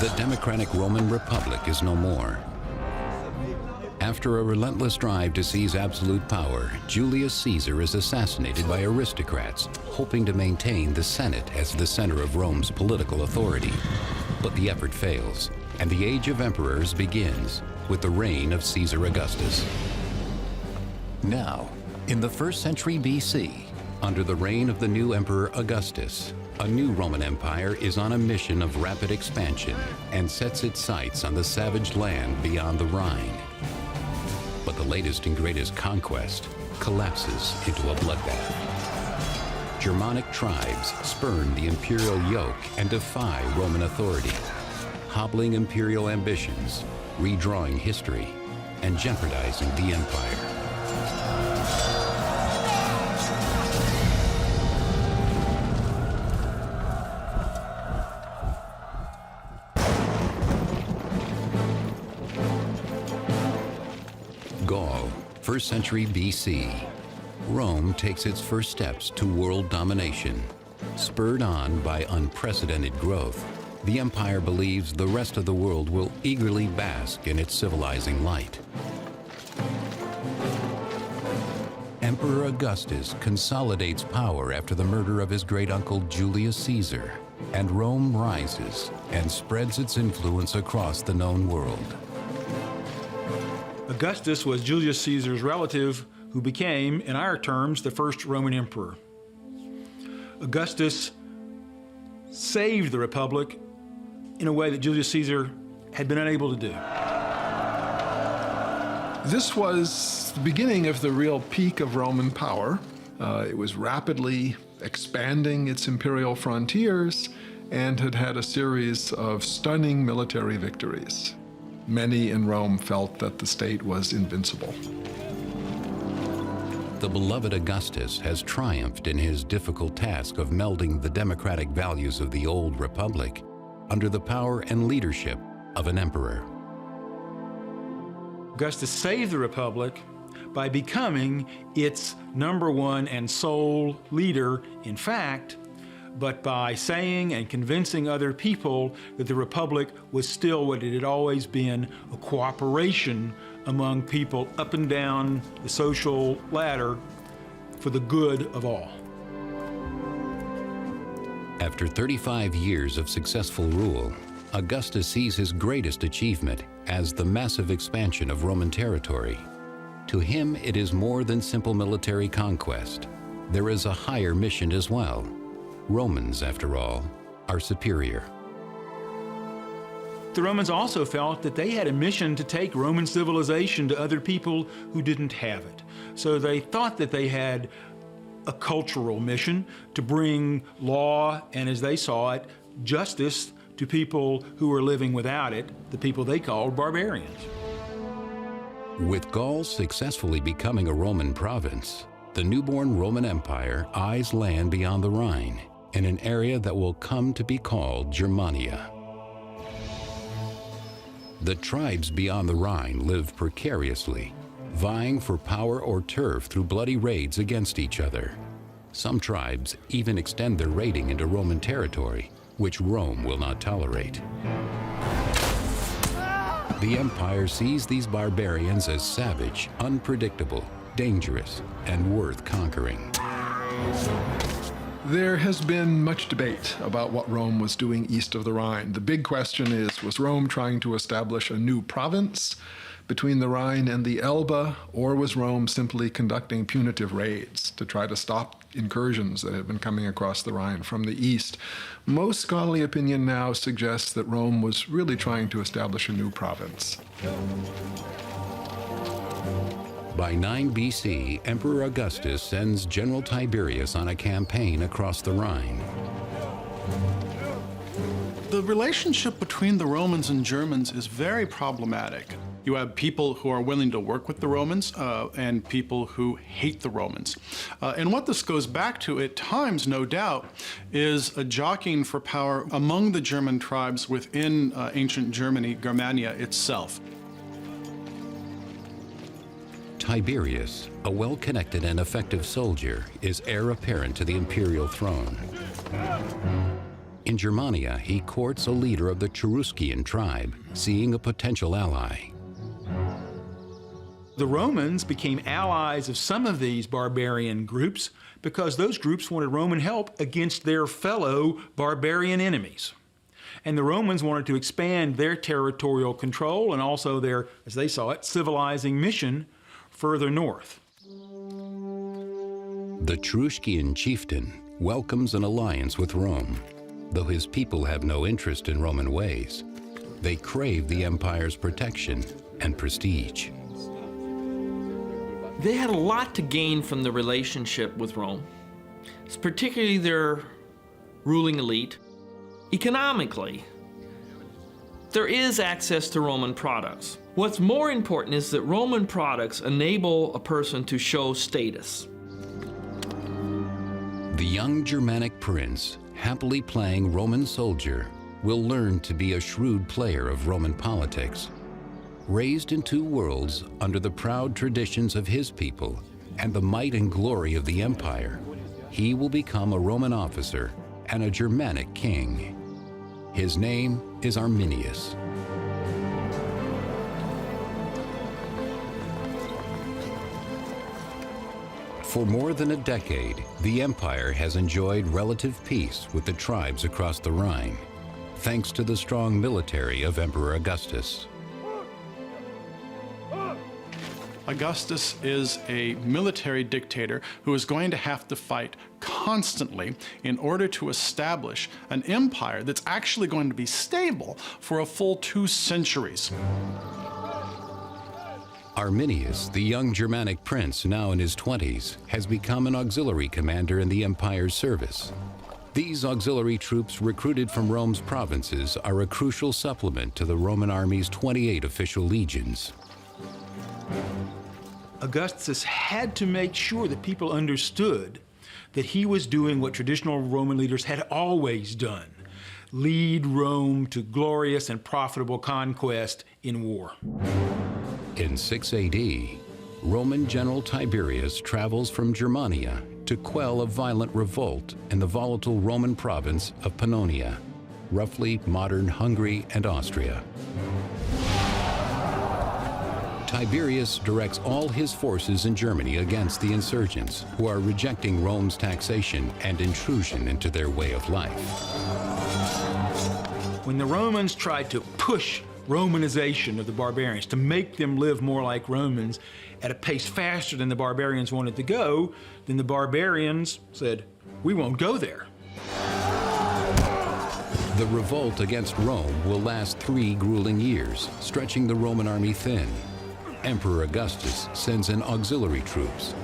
The democratic Roman Republic is no more. After a relentless drive to seize absolute power, Julius Caesar is assassinated by aristocrats, hoping to maintain the Senate as the center of Rome's political authority. But the effort fails, and the age of emperors begins with the reign of Caesar Augustus. Now, in the 1st century BC, under the reign of the new Emperor Augustus, a new Roman Empire is on a mission of rapid expansion and sets its sights on the savage land beyond the Rhine. But the latest and greatest conquest collapses into a bloodbath. Germanic tribes spurn the imperial yoke and defy Roman authority, hobbling imperial ambitions, redrawing history, and jeopardizing the empire. Gaul, 1st century BC. Rome takes its first steps to world domination. Spurred on by unprecedented growth, the empire believes the rest of the world will eagerly bask in its civilizing light. Emperor Augustus consolidates power after the murder of his great-uncle Julius Caesar, and Rome rises and spreads its influence across the known world. Augustus was Julius Caesar's relative who became, in our terms, the first Roman emperor. Augustus saved the Republic in a way that Julius Caesar had been unable to do. This was the beginning of the real peak of Roman power. It was rapidly expanding its imperial frontiers and had had a series of stunning military victories. Many in Rome felt that the state was invincible. The beloved Augustus has triumphed in his difficult task of melding the democratic values of the old republic under the power and leadership of an emperor. Augustus saved the Republic by becoming its #1 and sole leader, in fact, but by saying and convincing other people that the Republic was still what it had always been, a cooperation among people up and down the social ladder for the good of all. After 35 years of successful rule, Augustus sees his greatest achievement as the massive expansion of Roman territory. To him, it is more than simple military conquest. There is a higher mission as well. Romans, after all, are superior. The Romans also felt that they had a mission to take Roman civilization to other people who didn't have it. So they thought that they had a cultural mission to bring law and, as they saw it, justice to people who were living without it, the people they called barbarians. With Gaul successfully becoming a Roman province, the newborn Roman Empire eyes land beyond the Rhine in an area that will come to be called Germania. The tribes beyond the Rhine live precariously, vying for power or turf through bloody raids against each other. Some tribes even extend their raiding into Roman territory, which Rome will not tolerate. The empire sees these barbarians as savage, unpredictable, dangerous, and worth conquering. There has been much debate about what Rome was doing east of the Rhine. The big question is, was Rome trying to establish a new province between the Rhine and the Elbe, or was Rome simply conducting punitive raids to try to stop incursions that had been coming across the Rhine from the east? Most scholarly opinion now suggests that Rome was really trying to establish a new province. By 9 BC, Emperor Augustus sends General Tiberius on a campaign across the Rhine. The relationship between the Romans and Germans is very problematic. You have people who are willing to work with the Romans and people who hate the Romans. And what this goes back to at times, no doubt, is a jockeying for power among the German tribes within ancient Germany, Germania itself. Tiberius, a well-connected and effective soldier, is heir apparent to the imperial throne. In Germania, he courts a leader of the Cheruscian tribe, seeing a potential ally. The Romans became allies of some of these barbarian groups because those groups wanted Roman help against their fellow barbarian enemies. And the Romans wanted to expand their territorial control and also their, as they saw it, civilizing mission further north. The Cheruscian chieftain welcomes an alliance with Rome, though his people have no interest in Roman ways. They crave the empire's protection and prestige. They had a lot to gain from the relationship with Rome, particularly their ruling elite. Economically, there is access to Roman products. What's more important is that Roman products enable a person to show status. The young Germanic prince, happily playing Roman soldier, will learn to be a shrewd player of Roman politics. Raised in two worlds under the proud traditions of his people and the might and glory of the empire, he will become a Roman officer and a Germanic king. His name is Arminius. For more than a decade, the empire has enjoyed relative peace with the tribes across the Rhine, thanks to the strong military of Emperor Augustus. Augustus is a military dictator who is going to have to fight constantly in order to establish an empire that's actually going to be stable for a full 2 centuries. Arminius, the young Germanic prince now in his 20s, has become an auxiliary commander in the empire's service. These auxiliary troops recruited from Rome's provinces are a crucial supplement to the Roman army's 28 official legions. Augustus had to make sure that people understood that he was doing what traditional Roman leaders had always done: lead Rome to glorious and profitable conquest in war. In 6 AD, Roman General Tiberius travels from Germania to quell a violent revolt in the volatile Roman province of Pannonia, roughly modern Hungary and Austria. Tiberius directs all his forces in Germany against the insurgents, who are rejecting Rome's taxation and intrusion into their way of life. When the Romans tried to push Romanization of the barbarians, to make them live more like Romans at a pace faster than the barbarians wanted to go, then the barbarians said, "We won't go there." The revolt against Rome will last 3 grueling years, stretching the Roman army thin. Emperor Augustus sends in auxiliary troops.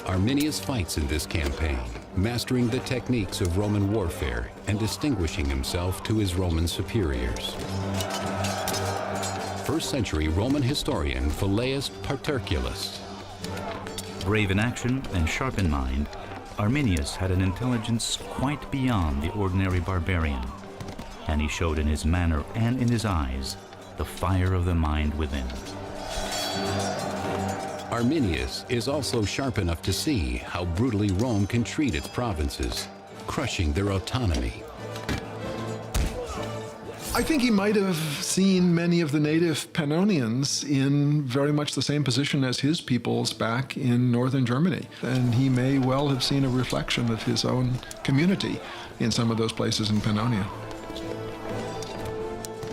Arminius fights in this campaign, mastering the techniques of Roman warfare and distinguishing himself to his Roman superiors. First century Roman historian Velleius Paterculus. Brave in action and sharp in mind, Arminius had an intelligence quite beyond the ordinary barbarian, and he showed in his manner and in his eyes the fire of the mind within. Arminius is also sharp enough to see how brutally Rome can treat its provinces, crushing their autonomy. I think he might have seen many of the native Pannonians in very much the same position as his peoples back in northern Germany. And he may well have seen a reflection of his own community in some of those places in Pannonia.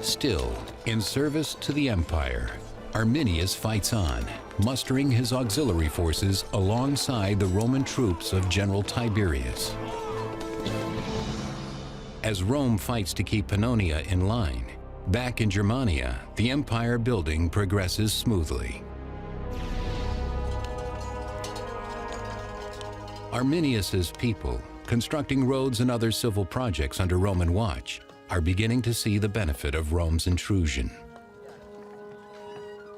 Still, in service to the empire, Arminius fights on, mustering his auxiliary forces alongside the Roman troops of General Tiberius. As Rome fights to keep Pannonia in line, back in Germania, the empire building progresses smoothly. Arminius's people, constructing roads and other civil projects under Roman watch, are beginning to see the benefit of Rome's intrusion.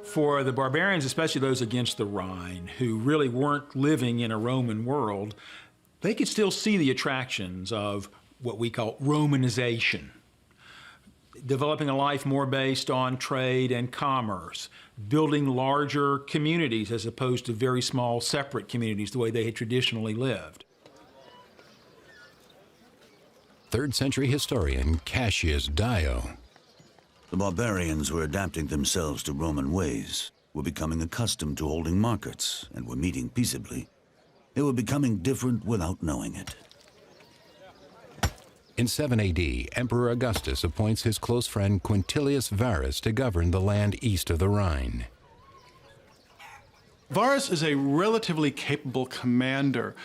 For the barbarians, especially those against the Rhine, who really weren't living in a Roman world, they could still see the attractions of what we call Romanization. Developing a life more based on trade and commerce, building larger communities as opposed to very small separate communities the way they had traditionally lived. 3rd century historian Cassius Dio. The barbarians were adapting themselves to Roman ways, were becoming accustomed to holding markets, and were meeting peaceably. They were becoming different without knowing it. In 7 AD, Emperor Augustus appoints his close friend Quintilius Varus to govern the land east of the Rhine. Varus is a relatively capable commander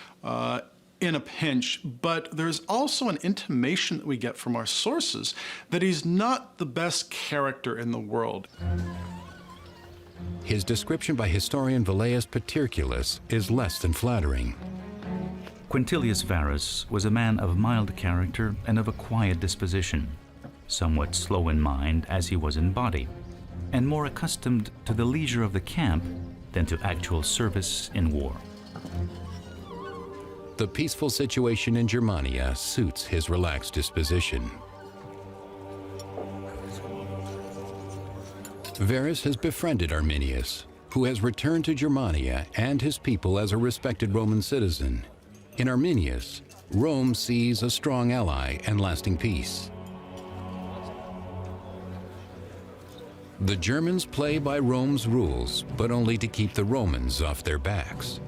in a pinch, but there's also an intimation that we get from our sources that he's not the best character in the world. His description by historian Velleius Paterculus is less than flattering. Quintilius Varus was a man of mild character and of a quiet disposition, somewhat slow in mind as he was in body, and more accustomed to the leisure of the camp than to actual service in war. The peaceful situation in Germania suits his relaxed disposition. Varus has befriended Arminius, who has returned to Germania and his people as a respected Roman citizen. In Arminius, Rome sees a strong ally and lasting peace. The Germans play by Rome's rules, but only to keep the Romans off their backs.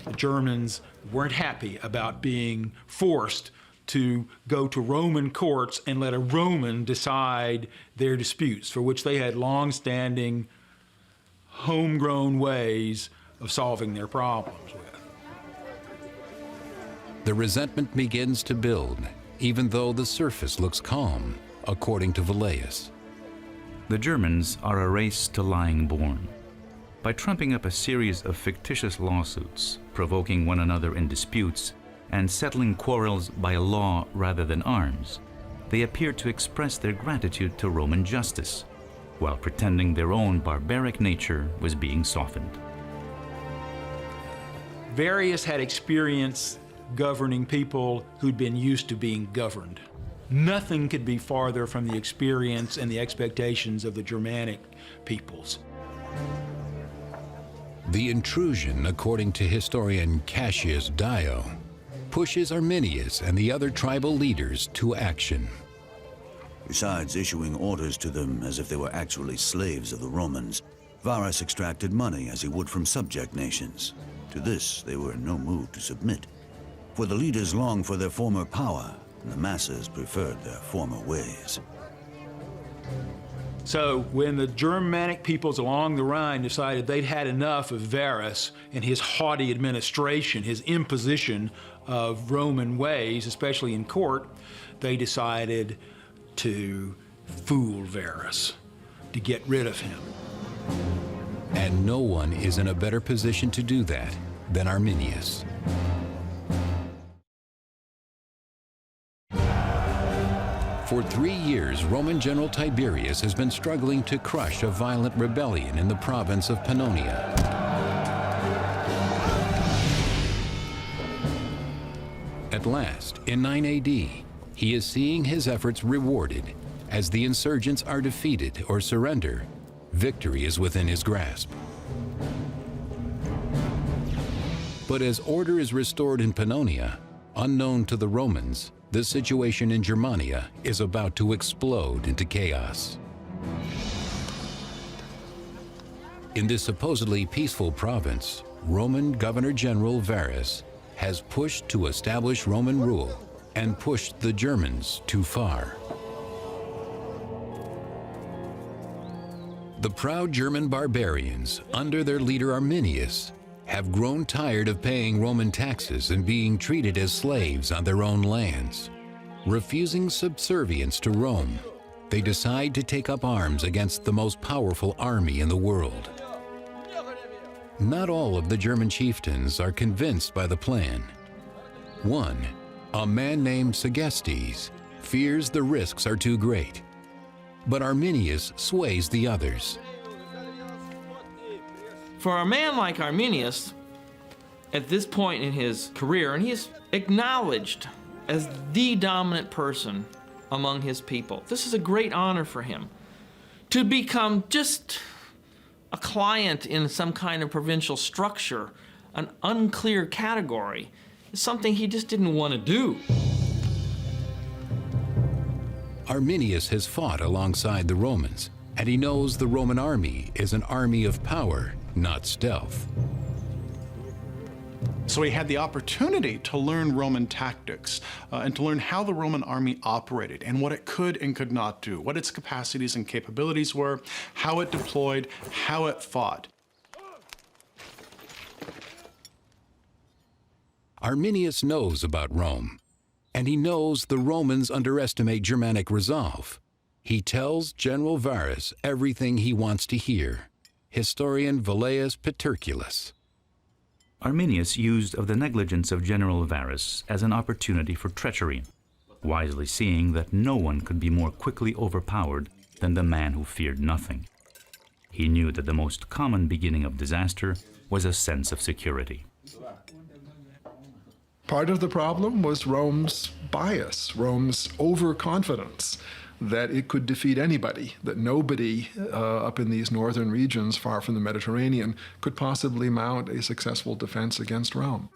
The Germans weren't happy about being forced to go to Roman courts and let a Roman decide their disputes, for which they had long-standing, homegrown ways of solving their problems with. The resentment begins to build, even though the surface looks calm, according to Velleius. The Germans are a race to lying born. By trumping up a series of fictitious lawsuits, provoking one another in disputes, and settling quarrels by law rather than arms, they appear to express their gratitude to Roman justice, while pretending their own barbaric nature was being softened. Varus had experience governing people who'd been used to being governed. Nothing could be farther from the experience and the expectations of the Germanic peoples. The intrusion, according to historian Cassius Dio, pushes Arminius and the other tribal leaders to action. Besides issuing orders to them as if they were actually slaves of the Romans, Varus extracted money as he would from subject nations. To this, they were in no mood to submit, for the leaders longed for their former power, and the masses preferred their former ways. So when the Germanic peoples along the Rhine decided they'd had enough of Varus and his haughty administration, his imposition of Roman ways, especially in court, they decided to fool Varus, to get rid of him. And no one is in a better position to do that than Arminius. For 3 years, Roman General Tiberius has been struggling to crush a violent rebellion in the province of Pannonia. At last, in 9 AD, he is seeing his efforts rewarded. As the insurgents are defeated or surrender, victory is within his grasp. But as order is restored in Pannonia, unknown to the Romans, the situation in Germania is about to explode into chaos. In this supposedly peaceful province, Roman Governor General Varus has pushed to establish Roman rule and pushed the Germans too far. The proud German barbarians, under their leader Arminius, have grown tired of paying Roman taxes and being treated as slaves on their own lands. Refusing subservience to Rome, they decide to take up arms against the most powerful army in the world. Not all of the German chieftains are convinced by the plan. One, a man named Segestes, fears the risks are too great, but Arminius sways the others. For a man like Arminius, at this point in his career, and he is acknowledged as the dominant person among his people, this is a great honor for him. To become just a client in some kind of provincial structure, an unclear category, is something he just didn't want to do. Arminius has fought alongside the Romans, and he knows the Roman army is an army of power, not stealth. So he had the opportunity to learn Roman tactics and to learn how the Roman army operated and what it could and could not do, what its capacities and capabilities were, how it deployed, how it fought. Arminius knows about Rome, and he knows the Romans underestimate Germanic resolve. He tells General Varus everything he wants to hear. Historian Velleius Paterculus. Arminius used of the negligence of General Varus as an opportunity for treachery, wisely seeing that no one could be more quickly overpowered than the man who feared nothing. He knew that the most common beginning of disaster was a sense of security. Part of the problem was Rome's bias, Rome's overconfidence that it could defeat anybody, that nobody up in these northern regions far from the Mediterranean could possibly mount a successful defense against Rome.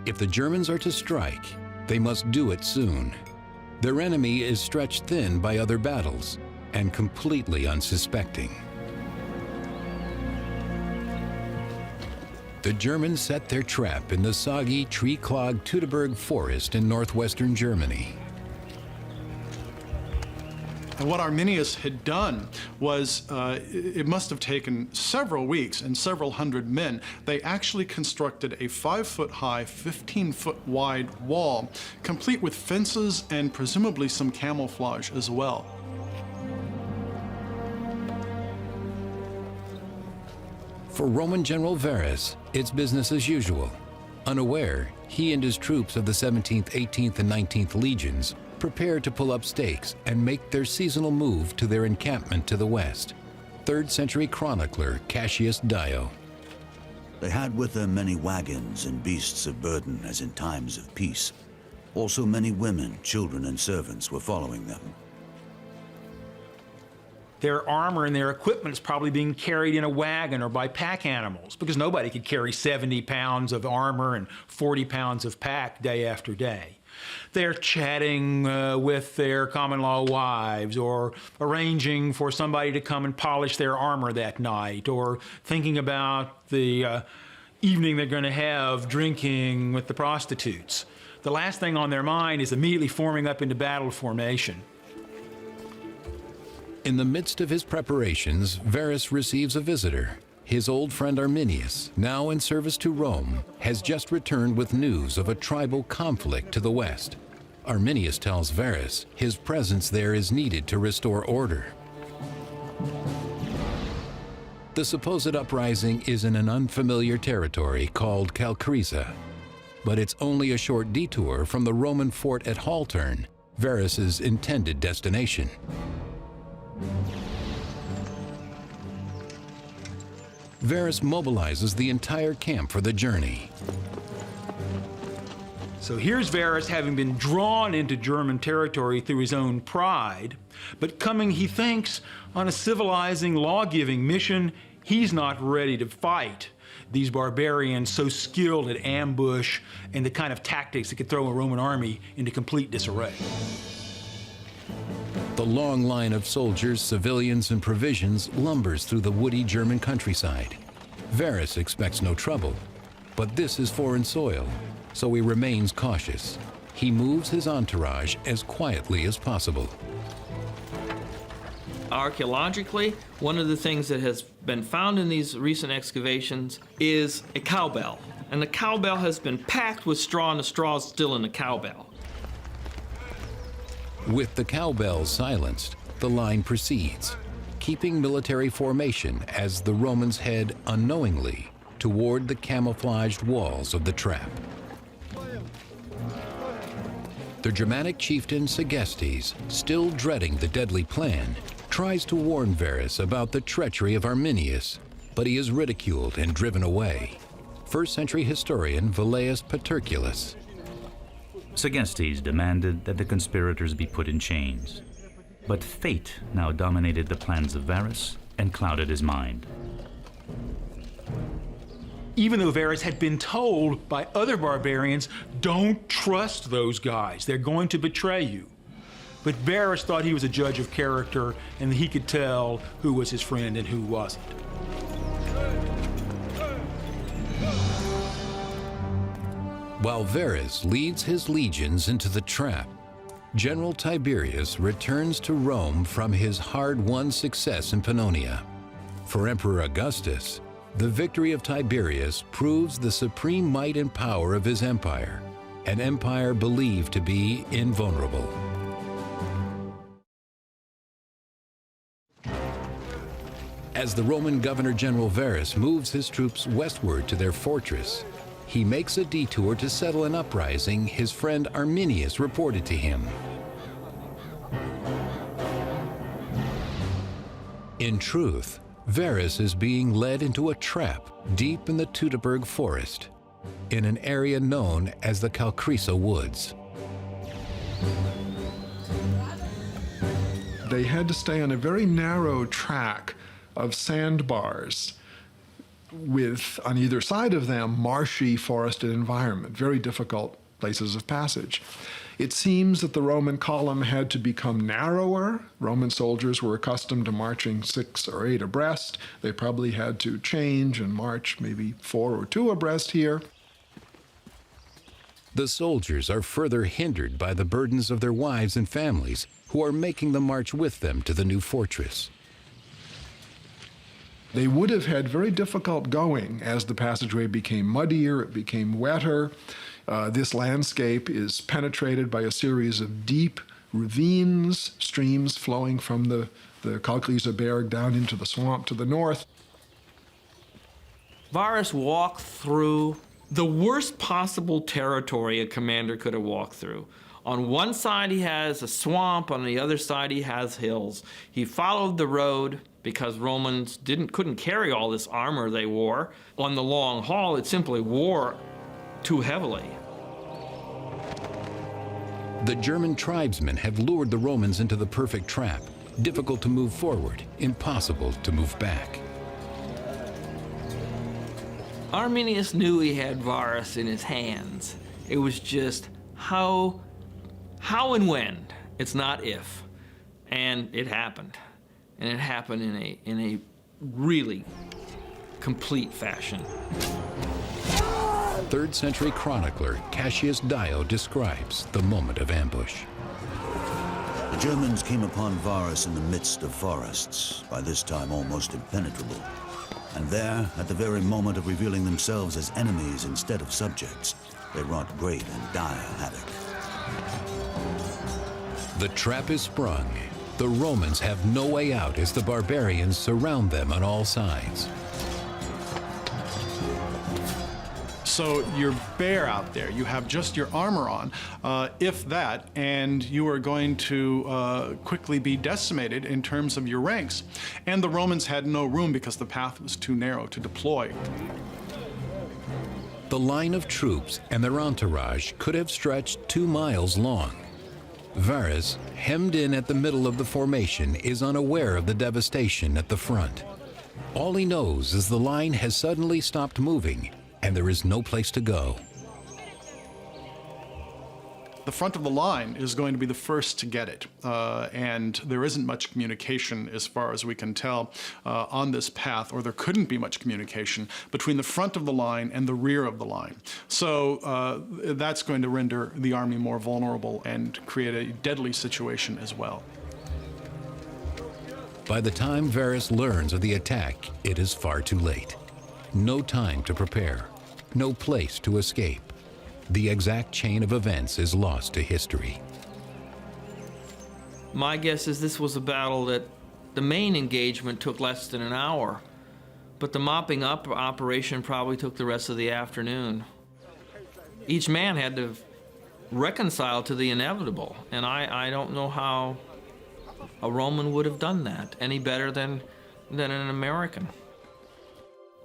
If the Germans are to strike, they must do it soon. Their enemy is stretched thin by other battles and completely unsuspecting. The Germans set their trap in the soggy, tree-clogged Teutoburg forest in northwestern Germany. And what Arminius had done was, it must have taken several weeks and several hundred men. They actually constructed a 5-foot-high, 15-foot-wide wall, complete with fences and presumably some camouflage as well. For Roman General Varus, it's business as usual. Unaware, he and his troops of the 17th, 18th, and 19th legions prepare to pull up stakes and make their seasonal move to their encampment to the west. 3rd century chronicler Cassius Dio. They had with them many wagons and beasts of burden as in times of peace. Also many women, children, and servants were following them. Their armor and their equipment is probably being carried in a wagon or by pack animals, because nobody could carry 70 pounds of armor and 40 pounds of pack day after day. They're chatting with their common-law wives, or arranging for somebody to come and polish their armor that night, or thinking about the evening they're going to have drinking with the prostitutes. The last thing on their mind is immediately forming up into battle formation. In the midst of his preparations, Varus receives a visitor. His old friend Arminius, now in service to Rome, has just returned with news of a tribal conflict to the west. Arminius tells Varus his presence there is needed to restore order. The supposed uprising is in an unfamiliar territory called Calcrisa, but it's only a short detour from the Roman fort at Haltern, Varus's intended destination. Varus mobilizes the entire camp for the journey. So here's Varus, having been drawn into German territory through his own pride, but coming, he thinks, on a civilizing, law-giving mission. He's not ready to fight these barbarians so skilled at ambush and the kind of tactics that could throw a Roman army into complete disarray. The long line of soldiers, civilians, and provisions lumbers through the woody German countryside. Varus expects no trouble, but this is foreign soil, so he remains cautious. He moves his entourage as quietly as possible. Archaeologically, one of the things that has been found in these recent excavations is a cowbell. And the cowbell has been packed with straw, and the straw is still in the cowbell. With the cowbells silenced, the line proceeds, keeping military formation as the Romans head unknowingly toward the camouflaged walls of the trap. The Germanic chieftain Segestes, still dreading the deadly plan, tries to warn Varus about the treachery of Arminius, but he is ridiculed and driven away. 1st century historian Velleius Paterculus. Segestes demanded that the conspirators be put in chains. But fate now dominated the plans of Varus and clouded his mind. even though Varus had been told by other barbarians, don't trust those guys, they're going to betray you. But Varus thought he was a judge of character and he could tell who was his friend and who wasn't. While Varus leads his legions into the trap, General Tiberius returns to Rome from his hard-won success in Pannonia. For Emperor Augustus, the victory of Tiberius proves the supreme might and power of his empire, an empire believed to be invulnerable. As the Roman governor-general Varus moves his troops westward to their fortress, he makes a detour to settle an uprising his friend Arminius reported to him. In truth, Varus is being led into a trap deep in the Teutoburg forest, in an area known as the Calcrisa Woods. They had to stay on a very narrow track of sandbars with, on either side of them, marshy forested environment, very difficult places of passage. It seems that the Roman column had to become narrower. Roman soldiers were accustomed to marching 6 or 8 abreast. They probably had to change and march maybe 4 or 2 abreast here. The soldiers are further hindered by the burdens of their wives and families, who are making the march with them to the new fortress. They would have had very difficult going as the passageway became muddier, it became wetter. This landscape is penetrated by a series of deep ravines, streams flowing from the Calcrisa Berg down into the swamp to the north. Varus walked through the worst possible territory a commander could have walked through. On one side he has a swamp, on the other side he has hills. He followed the road because Romans couldn't carry all this armor they wore. On the long haul, it simply wore too heavily. The German tribesmen have lured the Romans into the perfect trap, difficult to move forward, impossible to move back. Arminius knew he had Varus in his hands. It was just how and when. It's not if. And it happened. And it happened in a really complete fashion. 3rd century chronicler Cassius Dio describes the moment of ambush. The Germans came upon Varus in the midst of forests, by this time almost impenetrable. And there, at the very moment of revealing themselves as enemies instead of subjects, they wrought great and dire havoc. The trap is sprung. The Romans have no way out as the barbarians surround them on all sides. So you're bare out there. You have just your armor on, if that, and you are going to quickly be decimated in terms of your ranks. And the Romans had no room because the path was too narrow to deploy. The line of troops and their entourage could have stretched 2 miles long. Varus, hemmed in at the middle of the formation, is unaware of the devastation at the front. All he knows is the line has suddenly stopped moving, and there is no place to go. The front of the line is going to be the first to get it, and there isn't much communication, as far as we can tell, on this path, or there couldn't be much communication between the front of the line and the rear of the line. So that's going to render the army more vulnerable and create a deadly situation as well. By the time Varus learns of the attack, it is far too late. No time to prepare, no place to escape. The exact chain of events is lost to history. My guess is this was a battle that the main engagement took less than an hour, but the mopping up operation probably took the rest of the afternoon. Each man had to reconcile to the inevitable, and I don't know how a Roman would have done that any better than an American.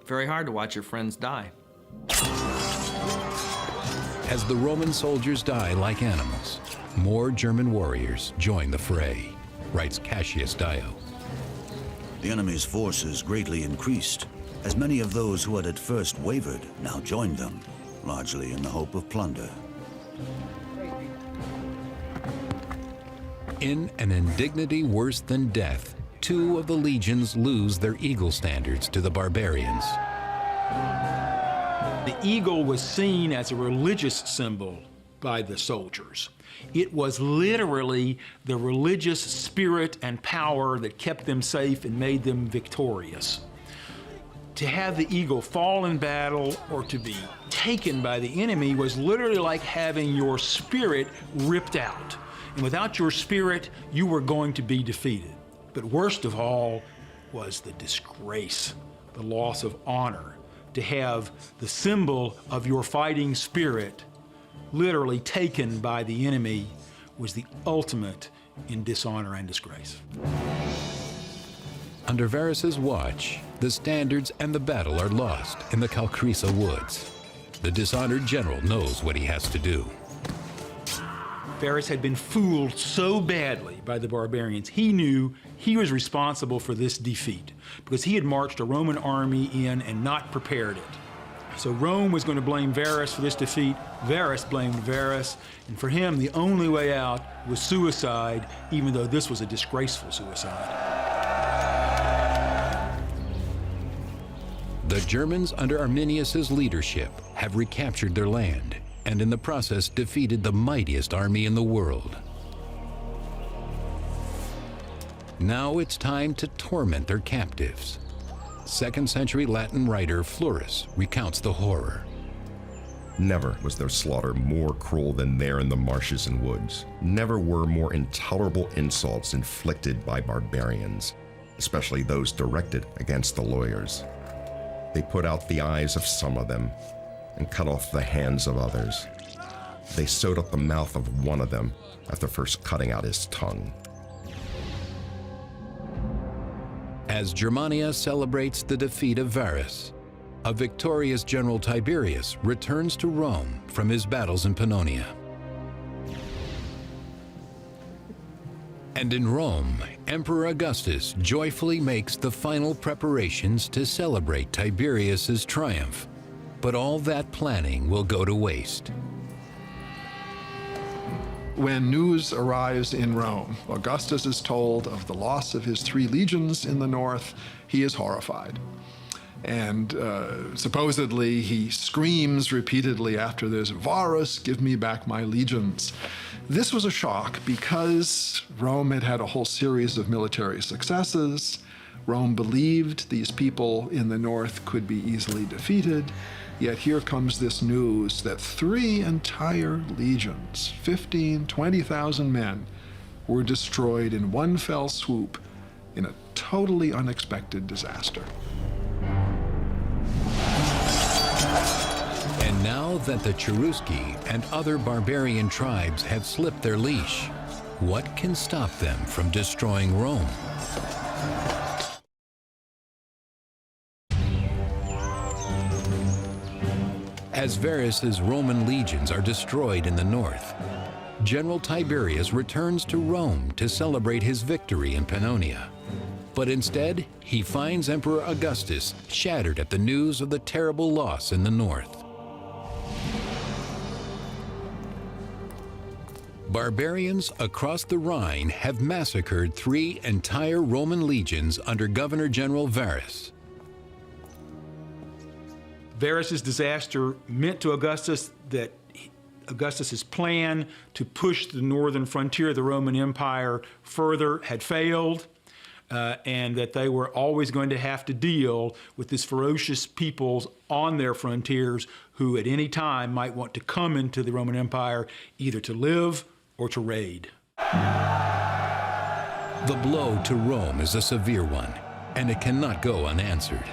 Very hard to watch your friends die. As the Roman soldiers die like animals, more German warriors join the fray, writes Cassius Dio. The enemy's forces greatly increased, as many of those who had at first wavered now joined them, largely in the hope of plunder. In an indignity worse than death, 2 of the legions lose their eagle standards to the barbarians. The eagle was seen as a religious symbol by the soldiers. It was literally the religious spirit and power that kept them safe and made them victorious. To have the eagle fall in battle or to be taken by the enemy was literally like having your spirit ripped out. And without your spirit, you were going to be defeated. But worst of all was the disgrace, the loss of honor. To have the symbol of your fighting spirit literally taken by the enemy was the ultimate in dishonor and disgrace. Under Varus's watch, the standards and the battle are lost in the Calcrisa woods. The dishonored general knows what he has to do. Varus had been fooled so badly by the barbarians, he knew he was responsible for this defeat because he had marched a Roman army in and not prepared it. So Rome was going to blame Varus for this defeat. Varus blamed Varus, and for him, the only way out was suicide, even though this was a disgraceful suicide. The Germans under Arminius's leadership have recaptured their land and in the process defeated the mightiest army in the world. Now it's time to torment their captives. 2nd century Latin writer Florus recounts the horror. Never was their slaughter more cruel than there in the marshes and woods. Never were more intolerable insults inflicted by barbarians, especially those directed against the lawyers. They put out the eyes of some of them and cut off the hands of others. They sewed up the mouth of one of them after first cutting out his tongue. As Germania celebrates the defeat of Varus, a victorious General Tiberius returns to Rome from his battles in Pannonia. And in Rome, Emperor Augustus joyfully makes the final preparations to celebrate Tiberius's triumph. But all that planning will go to waste. When news arrives in Rome, Augustus is told of the loss of his 3 legions in the north. He is horrified. And supposedly he screams repeatedly after this, "Varus, give me back my legions." This was a shock because Rome had had a whole series of military successes. Rome believed these people in the north could be easily defeated. Yet here comes this news that 3 entire legions, 20,000 men, were destroyed in one fell swoop in a totally unexpected disaster. And now that the Cherusci and other barbarian tribes have slipped their leash, what can stop them from destroying Rome? As Varus's Roman legions are destroyed in the north, General Tiberius returns to Rome to celebrate his victory in Pannonia. But instead, he finds Emperor Augustus shattered at the news of the terrible loss in the north. Barbarians across the Rhine have massacred 3 entire Roman legions under Governor General Varus. Varus's disaster meant to Augustus that Augustus's plan to push the northern frontier of the Roman Empire further had failed, and that they were always going to have to deal with these ferocious peoples on their frontiers who at any time might want to come into the Roman Empire either to live or to raid. The blow to Rome is a severe one, and it cannot go unanswered.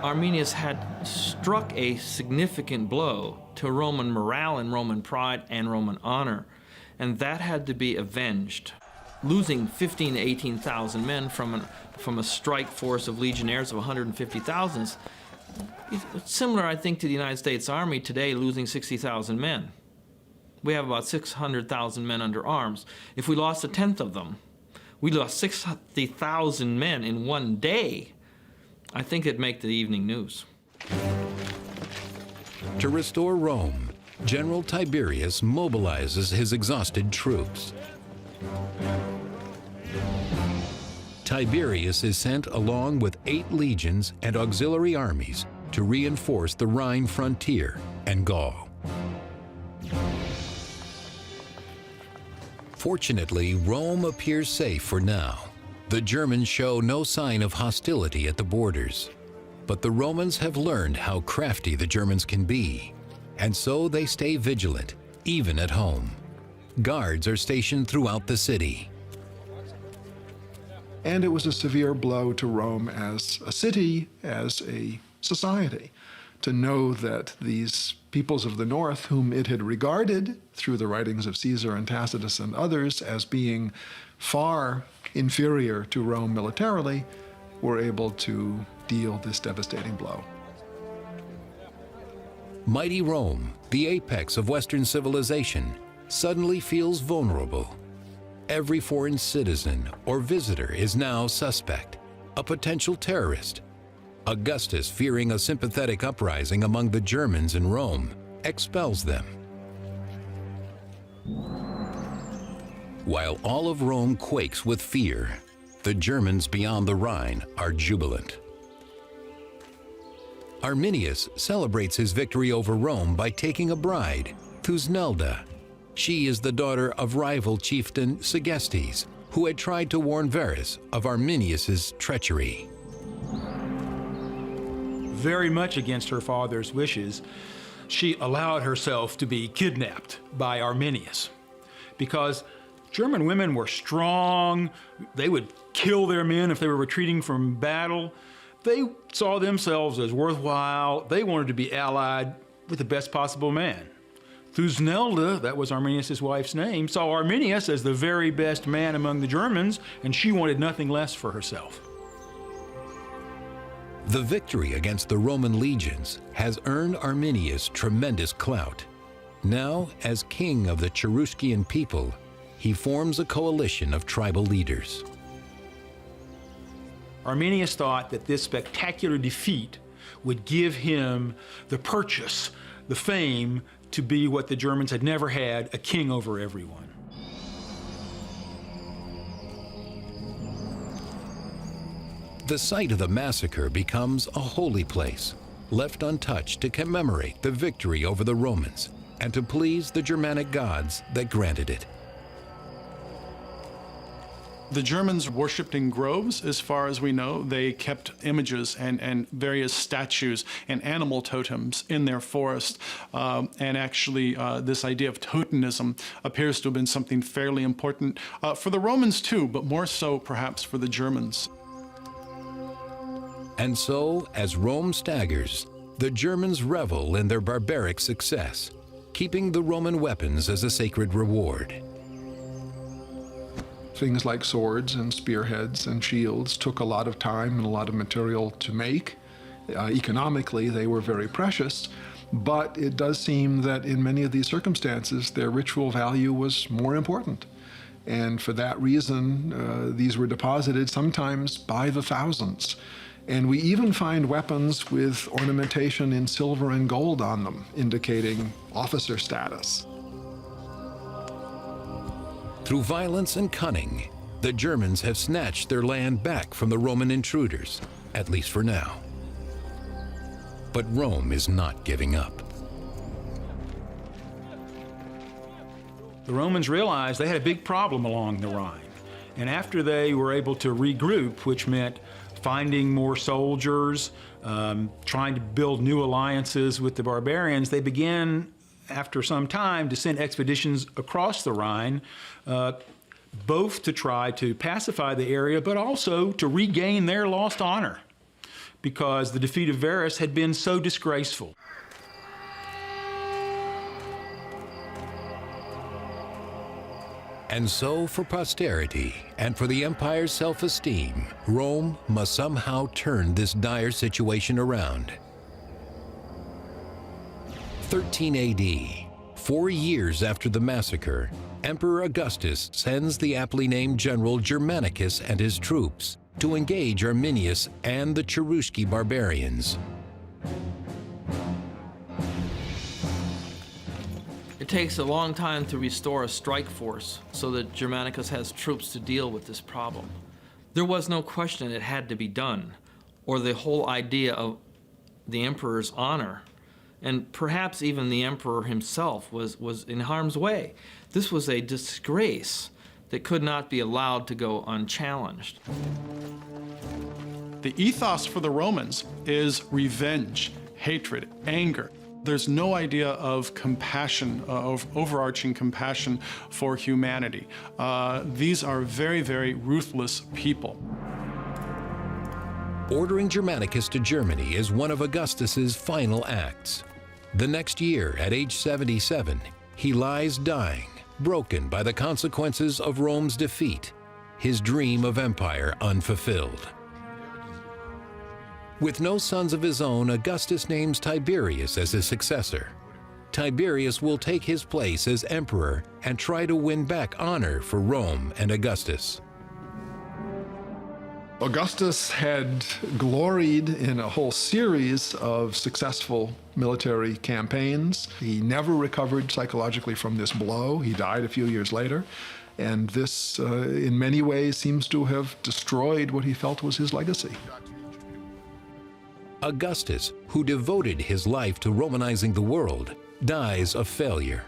Arminius had struck a significant blow to Roman morale and Roman pride and Roman honor, and that had to be avenged. Losing 15,000 to 18,000 men from a strike force of legionnaires of 150,000, it's similar, I think, to the United States Army today losing 60,000 men. We have about 600,000 men under arms. If we lost 1/10 of them, we lost 60,000 men in one day. I think it'd make the evening news. To restore Rome, General Tiberius mobilizes his exhausted troops. Tiberius is sent along with 8 legions and auxiliary armies to reinforce the Rhine frontier and Gaul. Fortunately, Rome appears safe for now. The Germans show no sign of hostility at the borders. But the Romans have learned how crafty the Germans can be, and so they stay vigilant, even at home. Guards are stationed throughout the city. And it was a severe blow to Rome as a city, as a society, to know that these peoples of the north, whom it had regarded through the writings of Caesar and Tacitus and others as being far inferior to Rome militarily, were able to deal this devastating blow. Mighty Rome, the apex of Western civilization, suddenly feels vulnerable. Every foreign citizen or visitor is now suspect, a potential terrorist. Augustus, fearing a sympathetic uprising among the Germans in Rome, expels them. While all of Rome quakes with fear, the Germans beyond the Rhine are jubilant. Arminius celebrates his victory over Rome by taking a bride, Thusnelda. She is the daughter of rival chieftain Segestes, who had tried to warn Varus of Arminius's treachery. Very much against her father's wishes, she allowed herself to be kidnapped by Arminius because German women were strong. They would kill their men if they were retreating from battle. They saw themselves as worthwhile. They wanted to be allied with the best possible man. Thusnelda, that was Arminius' wife's name, saw Arminius as the very best man among the Germans, and she wanted nothing less for herself. The victory against the Roman legions has earned Arminius tremendous clout. Now, as king of the Cheruscian people, he forms a coalition of tribal leaders. Arminius thought that this spectacular defeat would give him the purchase, the fame, to be what the Germans had never had, a king over everyone. The site of the massacre becomes a holy place, left untouched to commemorate the victory over the Romans and to please the Germanic gods that granted it. The Germans worshipped in groves, as far as we know. They kept images and various statues and animal totems in their forest. And actually, this idea of totemism appears to have been something fairly important for the Romans too, but more so perhaps for the Germans. And so, as Rome staggers, the Germans revel in their barbaric success, keeping the Roman weapons as a sacred reward. Things like swords and spearheads and shields took a lot of time and a lot of material to make. Economically, they were very precious, but it does seem that in many of these circumstances, their ritual value was more important. And for that reason, these were deposited sometimes by the thousands. And we even find weapons with ornamentation in silver and gold on them, indicating officer status. Through violence and cunning, the Germans have snatched their land back from the Roman intruders, at least for now. But Rome is not giving up. The Romans realized they had a big problem along the Rhine. And after they were able to regroup, which meant finding more soldiers, trying to build new alliances with the barbarians, they began, after some time, to send expeditions across the Rhine, both to try to pacify the area, but also to regain their lost honor, because the defeat of Varus had been so disgraceful. And so, for posterity and for the empire's self-esteem, Rome must somehow turn this dire situation around. 13 AD, 4 years after the massacre, Emperor Augustus sends the aptly named general Germanicus and his troops to engage Arminius and the Cherusci barbarians. It takes a long time to restore a strike force so that Germanicus has troops to deal with this problem. There was no question it had to be done, or the whole idea of the emperor's honor, and perhaps even the emperor himself, was in harm's way. This was a disgrace that could not be allowed to go unchallenged. The ethos for the Romans is revenge, hatred, anger. There's no idea of compassion, of overarching compassion for humanity. These are very, very ruthless people. Ordering Germanicus to Germany is one of Augustus's final acts. The next year, at age 77, he lies dying, broken by the consequences of Rome's defeat, his dream of empire unfulfilled. With no sons of his own, Augustus names Tiberius as his successor. Tiberius will take his place as emperor and try to win back honor for Rome and Augustus. Augustus had gloried in a whole series of successful military campaigns. He never recovered psychologically from this blow. He died a few years later. And this, in many ways, seems to have destroyed what he felt was his legacy. Augustus, who devoted his life to Romanizing the world, dies a failure.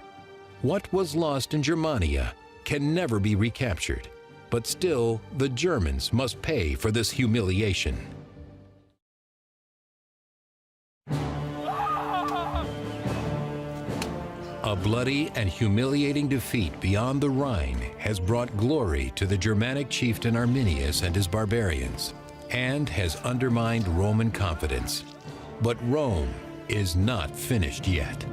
What was lost in Germania can never be recaptured, but still the Germans must pay for this humiliation. A bloody and humiliating defeat beyond the Rhine has brought glory to the Germanic chieftain Arminius and his barbarians, and has undermined Roman confidence. But Rome is not finished yet.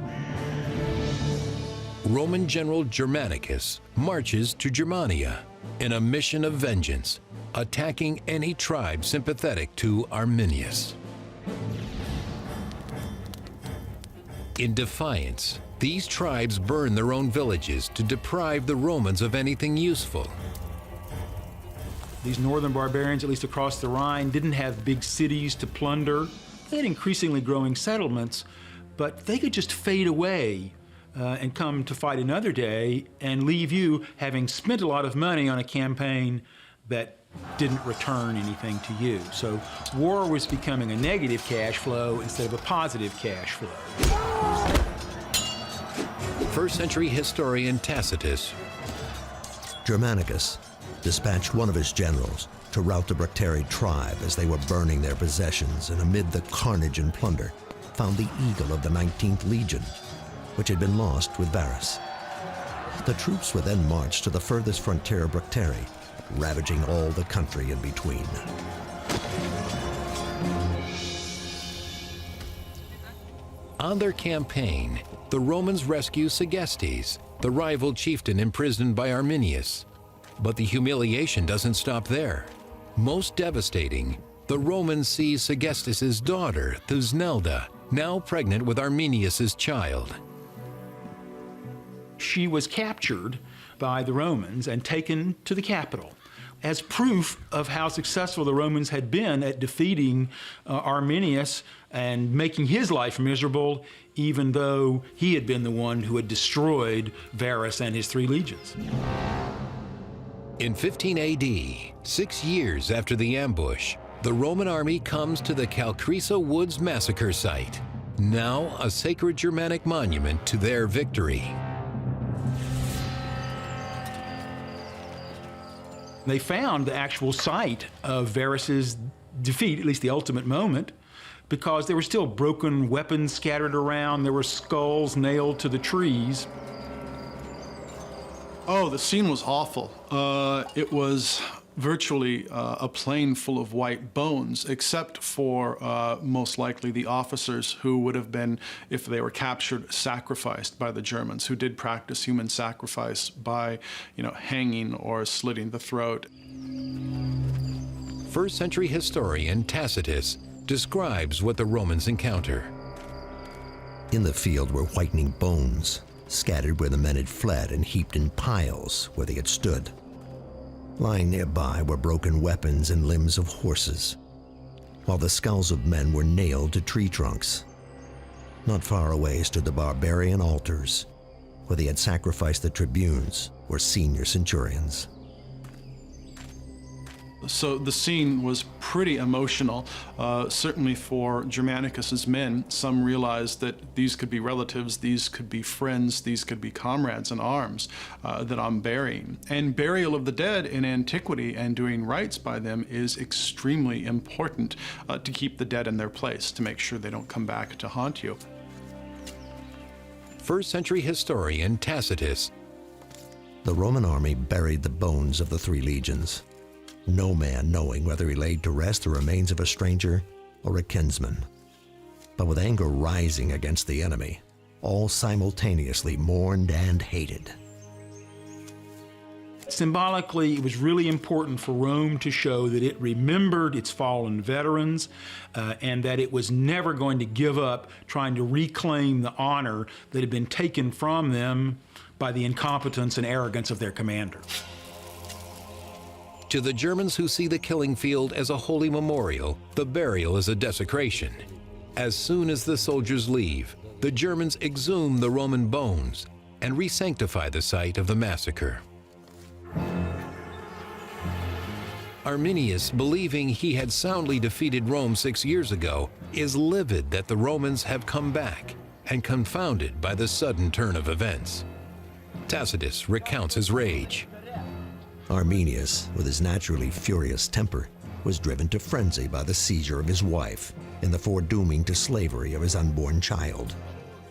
Roman general Germanicus marches to Germania in a mission of vengeance, attacking any tribe sympathetic to Arminius. In defiance, these tribes burn their own villages to deprive the Romans of anything useful. These northern barbarians, at least across the Rhine, didn't have big cities to plunder. They had increasingly growing settlements, but they could just fade away and come to fight another day and leave you having spent a lot of money on a campaign that didn't return anything to you. So war was becoming a negative cash flow instead of a positive cash flow. First century historian Tacitus. Germanicus dispatched one of his generals to rout the Bructeri tribe as they were burning their possessions, and amid the carnage and plunder found the eagle of the 19th Legion, which had been lost with Varus. The troops were then marched to the furthest frontier of Bructeri, ravaging all the country in between. On their campaign, the Romans rescue Segestes, the rival chieftain imprisoned by Arminius. But the humiliation doesn't stop there. Most devastating, the Romans seize Segestes' daughter, Thusnelda, now pregnant with Arminius' child. She was captured by the Romans and taken to the capital as proof of how successful the Romans had been at defeating Arminius and making his life miserable, even though he had been the one who had destroyed Varus and his 3 legions. In 15 AD, 6 years after the ambush, the Roman army comes to the Calcrisa Woods massacre site, now a sacred Germanic monument to their victory. They found the actual site of Varus's defeat, at least the ultimate moment, because there were still broken weapons scattered around, there were skulls nailed to the trees. Oh, the scene was awful. It was virtually a plain full of white bones, except for most likely the officers who would have been, if they were captured, sacrificed by the Germans, who did practice human sacrifice by, hanging or slitting the throat. First century historian Tacitus describes what the Romans encounter. In the field were whitening bones, scattered where the men had fled and heaped in piles where they had stood. Lying nearby were broken weapons and limbs of horses, while the skulls of men were nailed to tree trunks. Not far away stood the barbarian altars, where they had sacrificed the tribunes or senior centurions. So the scene was pretty emotional, certainly for Germanicus's men. Some realized that these could be relatives, these could be friends, these could be comrades in arms that I'm burying. And burial of the dead in antiquity and doing rites by them is extremely important to keep the dead in their place, to make sure they don't come back to haunt you. First-century historian Tacitus. The Roman army buried the bones of the 3 legions, no man knowing whether he laid to rest the remains of a stranger or a kinsman. But with anger rising against the enemy, all simultaneously mourned and hated. Symbolically, it was really important for Rome to show that it remembered its fallen veterans and that it was never going to give up trying to reclaim the honor that had been taken from them by the incompetence and arrogance of their commander. To the Germans who see the killing field as a holy memorial, the burial is a desecration. As soon as the soldiers leave, the Germans exhume the Roman bones and re-sanctify the site of the massacre. Arminius, believing he had soundly defeated Rome 6 years ago, is livid that the Romans have come back and confounded by the sudden turn of events. Tacitus recounts his rage. Arminius, with his naturally furious temper, was driven to frenzy by the seizure of his wife and the foredooming to slavery of his unborn child.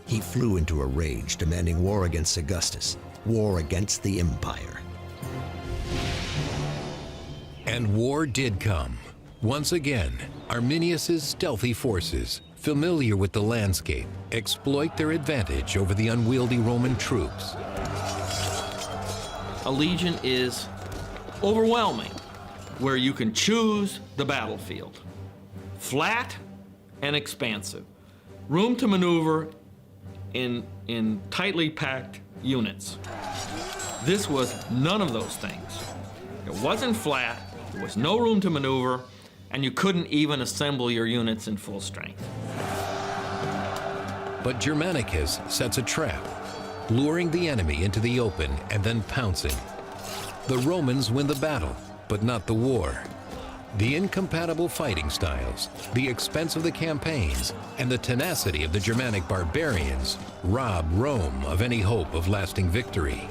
He flew into a rage, demanding war against Augustus, war against the empire. And war did come. Once again, Arminius's stealthy forces, familiar with the landscape, exploit their advantage over the unwieldy Roman troops. A legion is overwhelming, where you can choose the battlefield. Flat and expansive. Room to maneuver in tightly packed units. This was none of those things. It wasn't flat, there was no room to maneuver, and you couldn't even assemble your units in full strength. But Germanicus sets a trap, luring the enemy into the open and then pouncing. The Romans win the battle, but not the war. The incompatible fighting styles, the expense of the campaigns, and the tenacity of the Germanic barbarians rob Rome of any hope of lasting victory.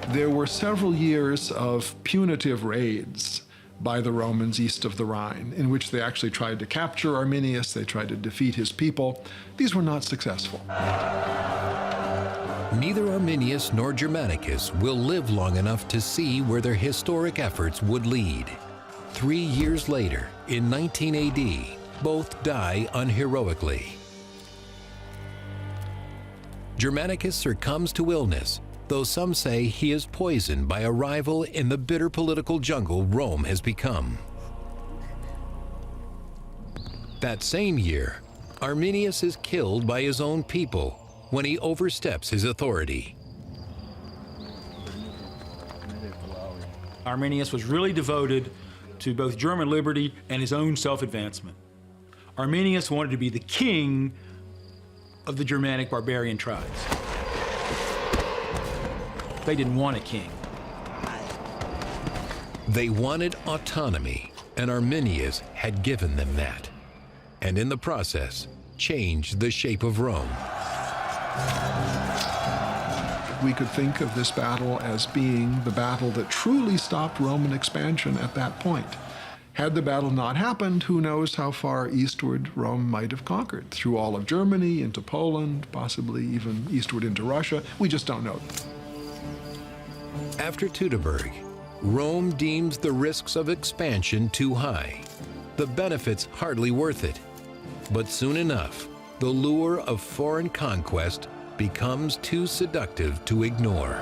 There were several years of punitive raids by the Romans east of the Rhine, in which they actually tried to capture Arminius, they tried to defeat his people. These were not successful. Neither Arminius nor Germanicus will live long enough to see where their historic efforts would lead. 3 years later, in 19 AD, both die unheroically. Germanicus succumbs to illness, though some say he is poisoned by a rival in the bitter political jungle Rome has become. That same year, Arminius is killed by his own people when he oversteps his authority. Arminius was really devoted to both German liberty and his own self-advancement. Arminius wanted to be the king of the Germanic barbarian tribes. They didn't want a king. They wanted autonomy, and Arminius had given them that, and in the process, changed the shape of Rome. We could think of this battle as being the battle that truly stopped Roman expansion at that point. Had the battle not happened, who knows how far eastward Rome might have conquered, through all of Germany, into Poland, possibly even eastward into Russia. We just don't know. After Teutoburg, Rome deems the risks of expansion too high, the benefits hardly worth it. But soon enough, the lure of foreign conquest becomes too seductive to ignore.